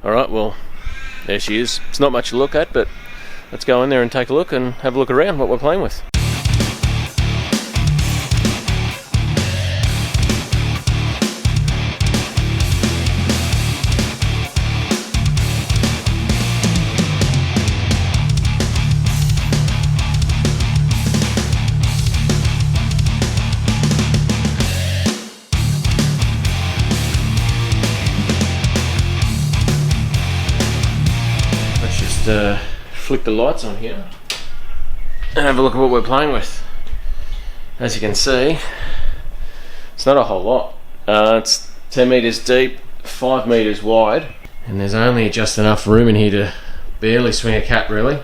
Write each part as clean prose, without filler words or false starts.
Alright, well, there she is. It's not much to look at, but let's go in there and take a look and have a look around what we're playing with. Flick the lights on here and have a look at what we're playing with. As you can see, it's not a whole lot. It's 10 meters deep, 5 meters wide, and there's only just enough room in here to barely swing a cat, really.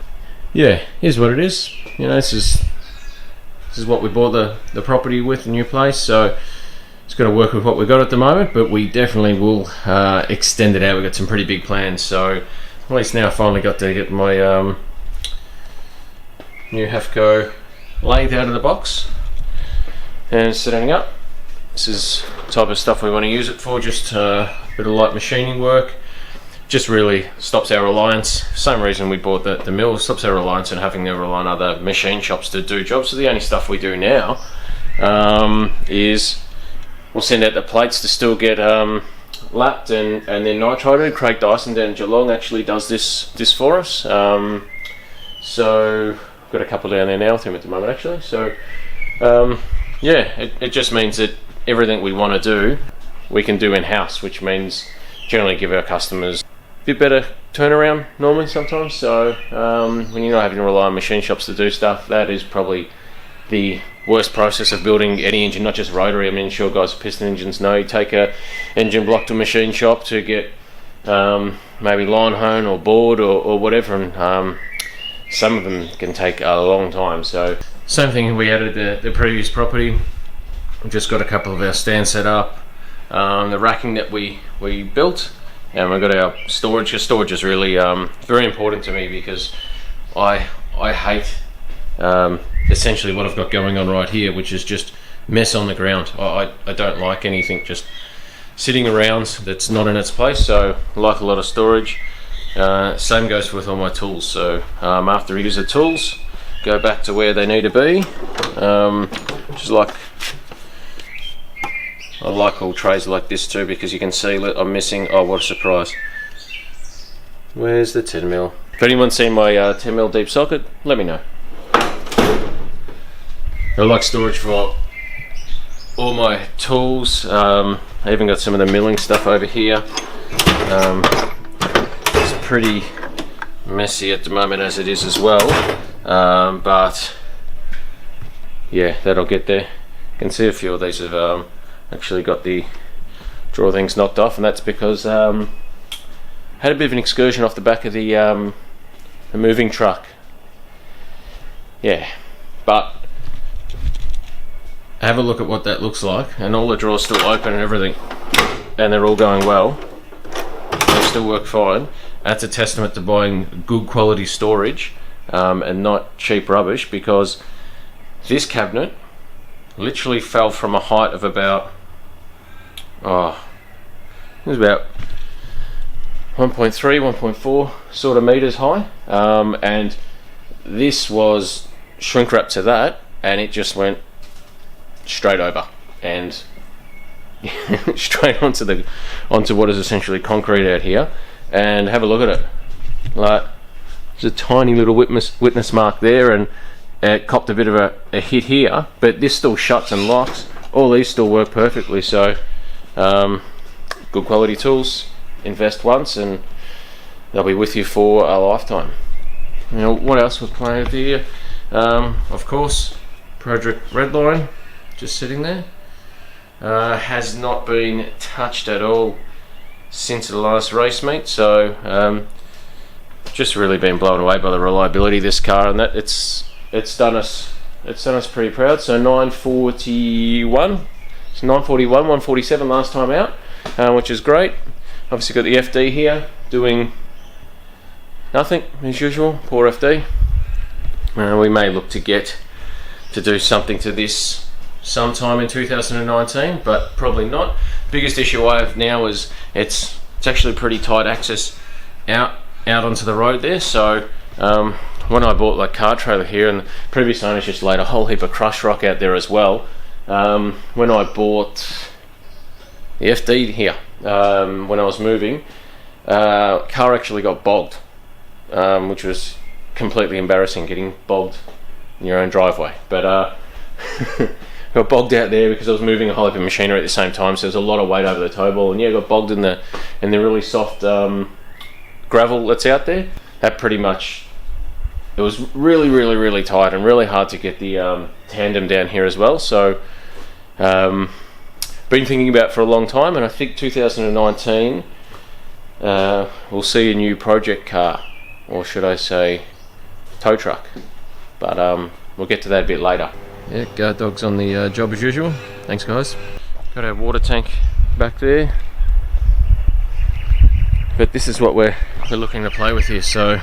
Yeah, here's what it is. You know, this is what we bought the property with, the new place, so it's got to work with what we've got at the moment, but we definitely will extend it out. We've got some pretty big plans, so at least now I finally got to get my new Hafco lathe out of the box and setting up. This is the type of stuff we want to use it for, just a bit of light machining work. Just really stops our reliance, same reason we bought the mill, stops our reliance on having to rely on other machine shops to do jobs. So the only stuff we do now is we'll send out the plates to still get lapped and then nitrated. Craig Dyson down in Geelong actually does this for us. So I've got a couple down there now with him at the moment actually. So yeah, it just means that everything we want to do we can do in-house, which means generally give our customers a bit better turnaround normally sometimes. So when you're not having to rely on machine shops to do stuff, that is probably the worst process of building any engine, not just rotary. I mean, sure guys with piston engines know you take a engine block to a machine shop to get maybe line hone or bored or whatever, and some of them can take a long time. So same thing, we added the previous property. We've just got a couple of our stands set up, the racking that we built, and we've got our storage. Storage is really very important to me because I hate essentially what I've got going on right here, which is just mess on the ground. I don't like anything just sitting around that's not in its place, so I like a lot of storage. Same goes with all my tools. So after I use the tools, go back to where they need to be. Just like I like all trays like this too, because you can see that I'm missing. Oh, what a surprise! Where's the 10mm? If anyone's seen my 10mm deep socket, let me know. I like storage for all my tools. I even got some of the milling stuff over here. It's pretty messy at the moment as it is as well, but yeah, that'll get there. You can see a few of these have actually got the drawer things knocked off, and that's because I had a bit of an excursion off the back of the moving truck. Yeah, but have a look at what that looks like, and all the drawers still open and everything, and they're all going well. They still work fine. That's a testament to buying good quality storage and not cheap rubbish, because this cabinet literally fell from a height of about it was about 1.3, 1.4 sort of meters high, and this was shrink wrapped to that, and it just went straight over and straight onto what is essentially concrete out here. And have a look at it. Like, there's a tiny little witness mark there, and it copped a bit of a hit here, but this still shuts and locks. All these still work perfectly. So good quality tools. Invest once and they'll be with you for a lifetime. You know, what else was playing with here? Of course, Project Redline, just sitting there. Has not been touched at all since the last race meet, so just really been blown away by the reliability of this car, and that it's done us pretty proud. So 941, it's 941, 147 last time out, which is great. Obviously got the FD here doing nothing as usual. Poor FD. We may look to do something to this sometime in 2019, but probably not. Biggest issue I have now is it's actually pretty tight access out onto the road there. So when I bought like car trailer here, and the previous owners just laid a whole heap of crushed rock out there as well. When I bought the FD here, when I was moving, car actually got bogged, which was completely embarrassing, getting bogged in your own driveway. But got bogged out there because I was moving a whole heap of machinery at the same time, so there's a lot of weight over the tow ball, and yeah, got bogged in the really soft gravel that's out there. That pretty much, it was really tight and really hard to get the tandem down here as well. So been thinking about it for a long time, and I think 2019 we'll see a new project car, or should I say tow truck, but we'll get to that a bit later. Yeah, guard dog's on the job as usual. Thanks guys. Got our water tank back there, but this is what we're looking to play with here. So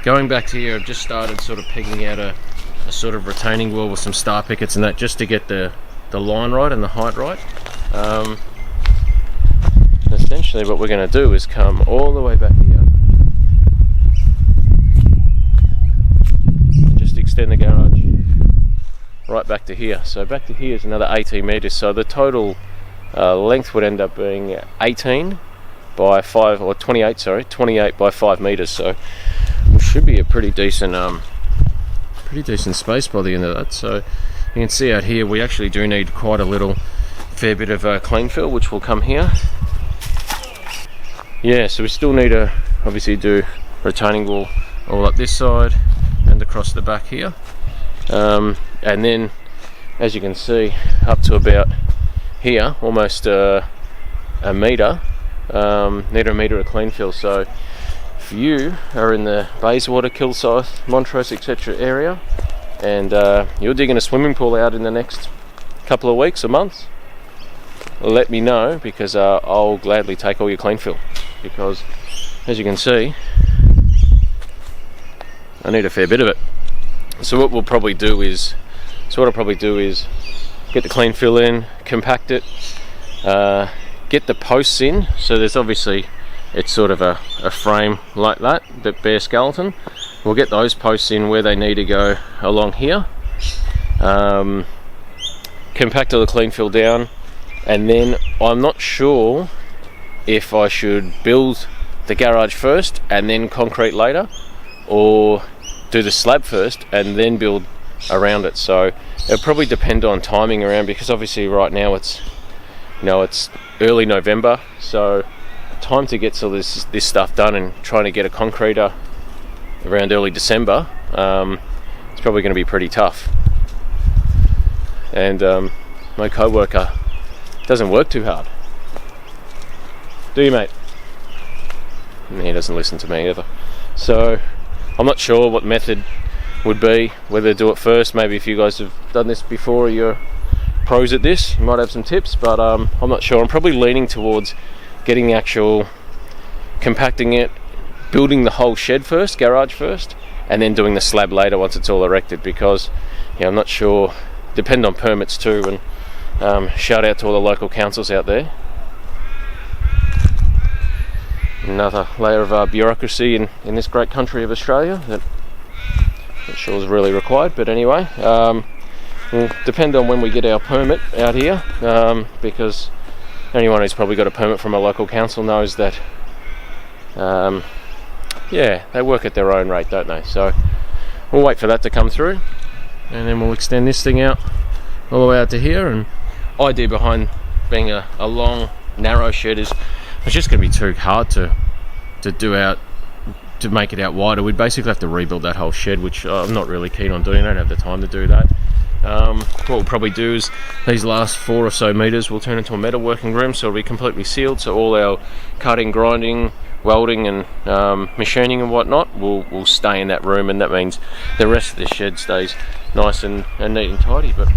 going back to here, I've just started sort of pegging out a sort of retaining wall with some star pickets and that, just to get the line right and the height right. Essentially what we're going to do is come all the way back here and just extend the garage right back to here. So back to here is another 18 metres, so the total length would end up being 18 by 5, or 28, sorry, 28 by 5 metres. So it should be a pretty decent space by the end of that. So you can see out here we actually do need quite a fair bit of clean fill, which will come here. Yeah, so we still need to obviously do retaining wall all up this side and across the back here, and then as you can see up to about here, almost a metre, need a metre of clean fill. So if you are in the Bayswater, Kilsyth, Montrose etc. area, and you're digging a swimming pool out in the next couple of weeks or months, let me know, because I'll gladly take all your clean fill, because as you can see I need a fair bit of it. So what I'll probably do is get the clean fill in, compact it, get the posts in. So there's obviously, it's sort of a frame like that bare skeleton. We'll get those posts in where they need to go along here, compact all the clean fill down, and then I'm not sure if I should build the garage first and then concrete later, or do the slab first and then build around it. So it'll probably depend on timing around, because obviously right now it's early November, so time to get all this stuff done and trying to get a concreter around early December, it's probably going to be pretty tough. And my co-worker doesn't work too hard. Do you, mate? He doesn't listen to me either. So I'm not sure what method would be, whether to do it first. Maybe if you guys have done this before, you're pros at this, you might have some tips, but I'm not sure. I'm probably leaning towards getting the actual, compacting it, building the whole shed first, garage first, and then doing the slab later once it's all erected, because I'm not sure, depend on permits too. And shout out to all the local councils out there. Another layer of bureaucracy in this great country of Australia that I'm sure is really required. But anyway, will depend on when we get our permit out here, because anyone who's probably got a permit from a local council knows that they work at their own rate, don't they? So we'll wait for that to come through, and then we'll extend this thing out all the way out to here. And idea behind being a long narrow shed is it's just going to be too hard to make it out wider. We'd basically have to rebuild that whole shed, which I'm not really keen on doing. I don't have the time to do that. What we'll probably do is these last 4 or so metres we'll turn into a metalworking room, so it'll be completely sealed, so all our cutting, grinding, welding and machining and whatnot will stay in that room, and that means the rest of the shed stays nice and neat and tidy. But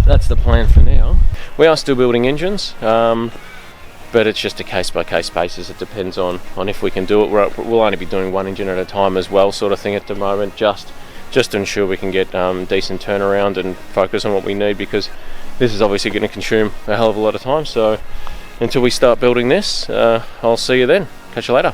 that's the plan for now. We are still building engines, but it's just a case-by-case basis. It depends on if we can do it. We'll only be doing one engine at a time as well, sort of thing at the moment, just to ensure we can get decent turnaround and focus on what we need, because this is obviously going to consume a hell of a lot of time. So until we start building this, I'll see you then. Catch you later.